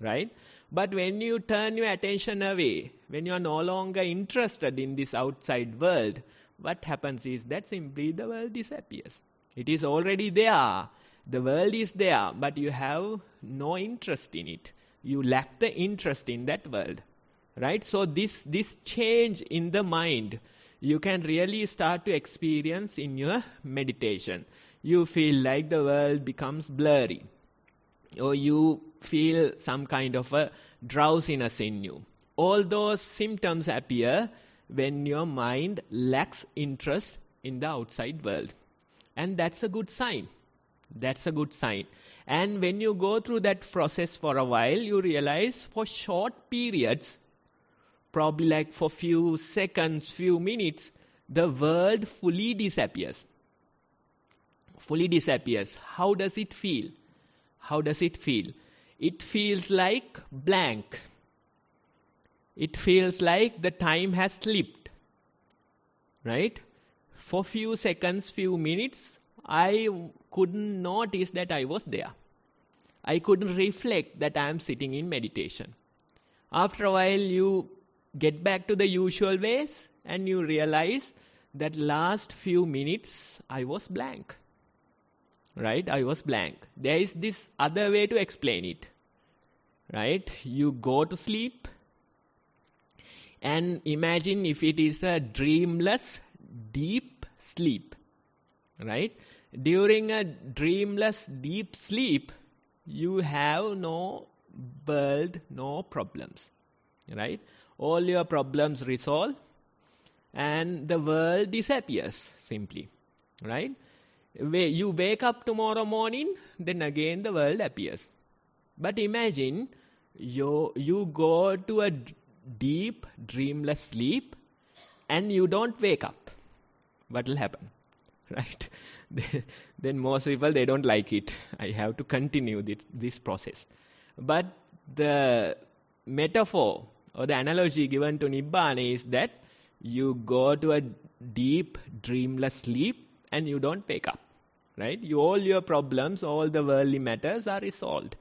Speaker 1: right? But when you turn your attention away, when you are no longer interested in this outside world, what happens is that simply the world disappears. It is already there. The world is there, but you have no interest in it. You lack the interest in that world, right? So this change in the mind, you can really start to experience in your meditation. You feel like the world becomes blurry, or you feel some kind of a drowsiness in you. All those symptoms appear when your mind lacks interest in the outside world. And that's a good sign. That's a good sign. And when you go through that process for a while, you realize for short periods, probably like for few seconds, few minutes, the world fully disappears. Fully disappears. How does it feel? How does it feel? It feels like blank. It feels like the time has slipped, right? For few seconds, few minutes, I couldn't notice that I was there. I couldn't reflect that I am sitting in meditation. After a while, you get back to the usual ways and you realize that last few minutes, I was blank. Right? I was blank. There is this other way to explain it. Right? You go to sleep and imagine if it is a dreamless, deep sleep. Right? During a dreamless, deep sleep, you have no world, no problems. Right? All your problems resolve and the world disappears simply. Right? You wake up tomorrow morning, then again the world appears. But imagine you go to a deep, dreamless sleep and you don't wake up. What will happen? Right? Then most people, they don't like it. I have to continue this process. But the metaphor or the analogy given to Nibbana is that you go to a deep, dreamless sleep and you don't wake up. Right? All your problems, all the worldly matters are resolved.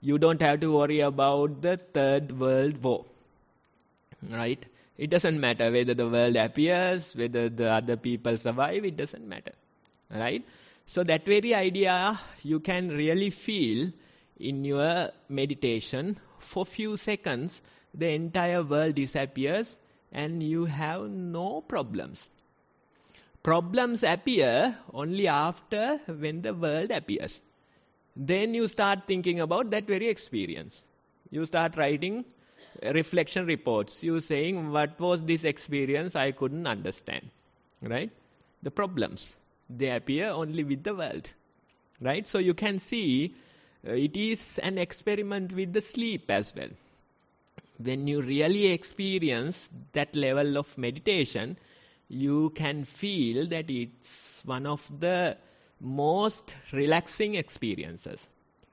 Speaker 1: You don't have to worry about the third world war. Right? It doesn't matter whether the world appears, whether the other people survive, it doesn't matter. Right? So that very idea you can really feel in your meditation. For few seconds, the entire world disappears and you have no problems. Problems appear only after when the world appears. Then you start thinking about that very experience. You start writing reflection reports. You saying, what was this experience I couldn't understand? Right? The problems, they appear only with the world. Right? So you can see it is an experiment with the sleep as well. when you really experience that level of meditation, you can feel that it's one of the most relaxing experiences.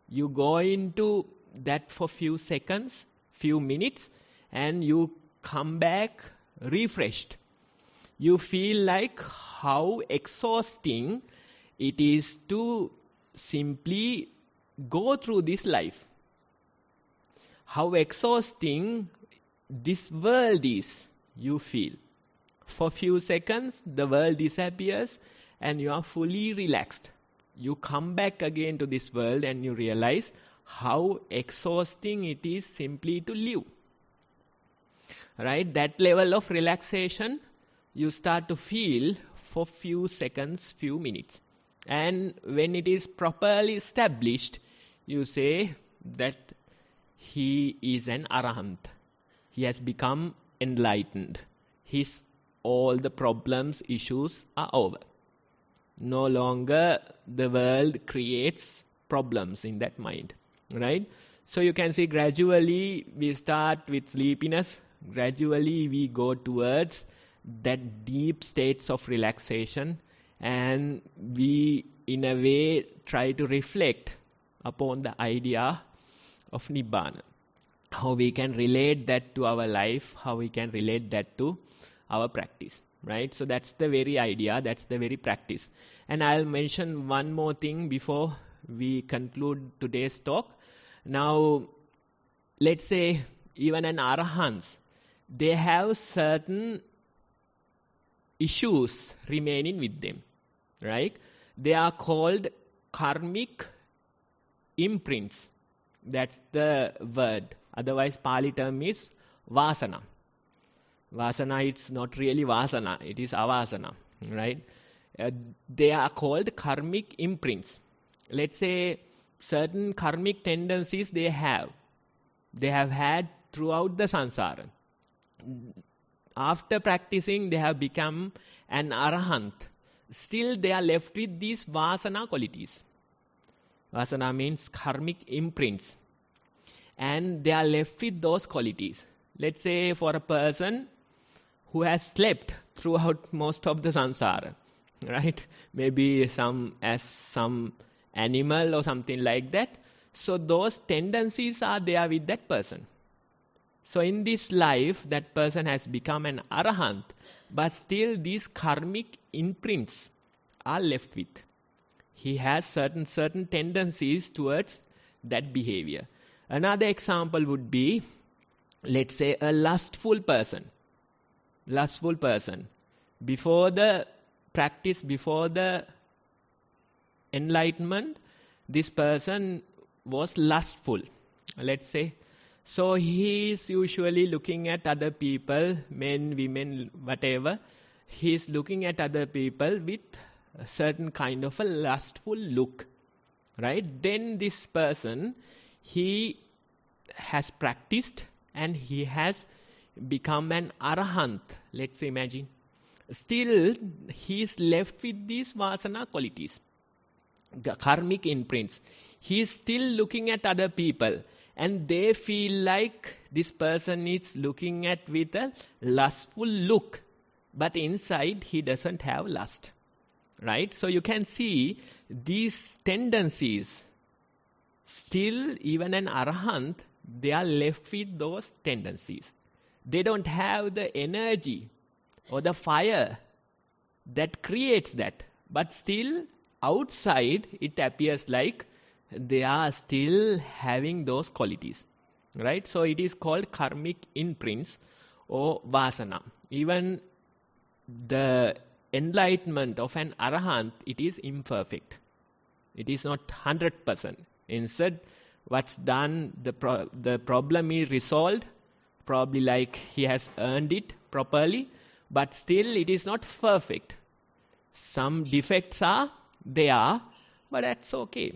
Speaker 1: You go into that for few seconds, few minutes, and you come back refreshed. You feel like how exhausting it is to simply go through this life. How exhausting this world is, you feel. For few seconds, the world disappears and you are fully relaxed. You come back again to this world and you realize how exhausting it is simply to live. Right? That level of relaxation you start to feel for few seconds, few minutes. And when it is properly established, you say that he is an arahant. He has become enlightened. All the problems, issues are over. No longer the world creates problems in that mind. Right? So you can see gradually we start with sleepiness. Gradually we go towards that deep states of relaxation, and we in a way try to reflect upon the idea of Nibbana. How we can relate that to our life, how we can relate that to our practice. Right? So that's the very idea, that's the very practice. And I'll mention one more thing before we conclude today's talk. Now, let's say even an arahant, they have certain issues remaining with them, right? They are called karmic imprints. That's the word. Otherwise, Pali term is vasana. Vasana, it's not really vasana, it is avasana, right? They are called karmic imprints. Let's say certain karmic tendencies they have had throughout the samsara. After practicing, they have become an arahant. Still, they are left with these vasana qualities. Vasana means karmic imprints. And they are left with those qualities. Let's say for a person who has slept throughout most of the samsara, right? Maybe some animal or something like that. So those tendencies are there with that person. So in this life, that person has become an arahant, but still these karmic imprints are left with. He has certain tendencies towards that behavior. Another example would be, let's say, a lustful person. Lustful person. Before the practice, before the enlightenment, this person was lustful, let's say. So he is usually looking at other people, men, women, whatever. He is looking at other people with a certain kind of a lustful look, right? Then this person, he has practiced and he has become an arahant. Let's imagine. Still, he is left with these vasana qualities, the karmic imprints. He is still looking at other people. And they feel like this person is looking at with a lustful look. But inside, he doesn't have lust. Right? So you can see these tendencies. Still, even an arahant, they are left with those tendencies. They don't have the energy or the fire that creates that. But still, outside, it appears like they are still having those qualities, right? So it is called karmic imprints or vasana. Even the enlightenment of an arahant, it is imperfect. It is not 100%. Instead, what's done, the problem is resolved, probably like he has earned it properly, but still it is not perfect. Some defects are there, but that's okay.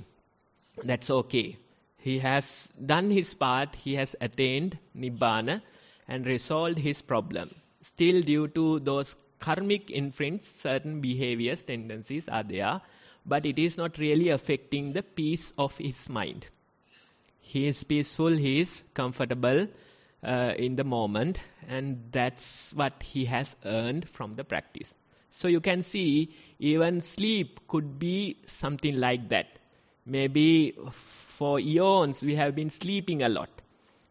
Speaker 1: That's okay. He has done his part, he has attained Nibbana and resolved his problem. Still, due to those karmic imprints, certain behaviors, tendencies are there, but it is not really affecting the peace of his mind. He is peaceful, he is comfortable, in the moment, and that's what he has earned from the practice. So you can see even sleep could be something like that. Maybe for eons we have been sleeping a lot.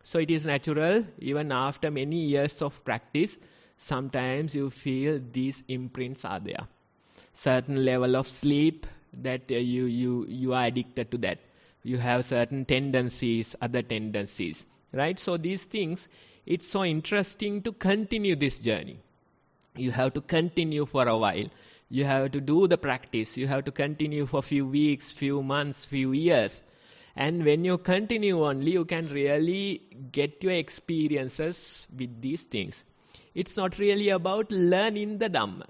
Speaker 1: So it is natural, even after many years of practice, sometimes you feel these imprints are there. Certain level of sleep that you are addicted to that. You have certain tendencies, other tendencies, right? So these things, it's so interesting to continue this journey. You have to continue for a while. You have to do the practice. You have to continue for few weeks, few months, few years. And when you continue only, you can really get your experiences with these things. It's not really about learning the Dhamma.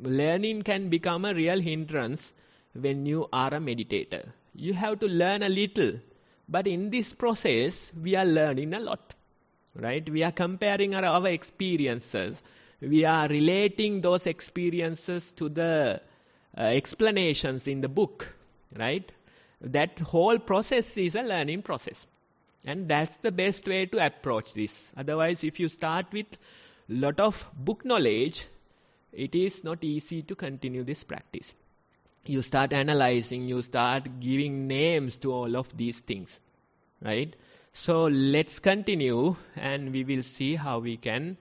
Speaker 1: Learning can become a real hindrance when you are a meditator. You have to learn a little. But in this process, we are learning a lot. Right? We are comparing our experiences. We are relating those experiences to the explanations in the book. Right? That whole process is a learning process. And that's the best way to approach this. Otherwise, if you start with a lot of book knowledge, it is not easy to continue this practice. You start analyzing, you start giving names to all of these things. Right? So let's continue, and we will see how we can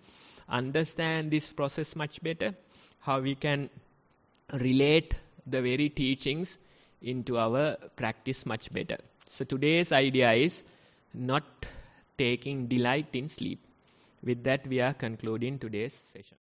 Speaker 1: understand this process much better, how we can relate the very teachings into our practice much better. So today's idea is not taking delight in sleep. With that, we are concluding today's session.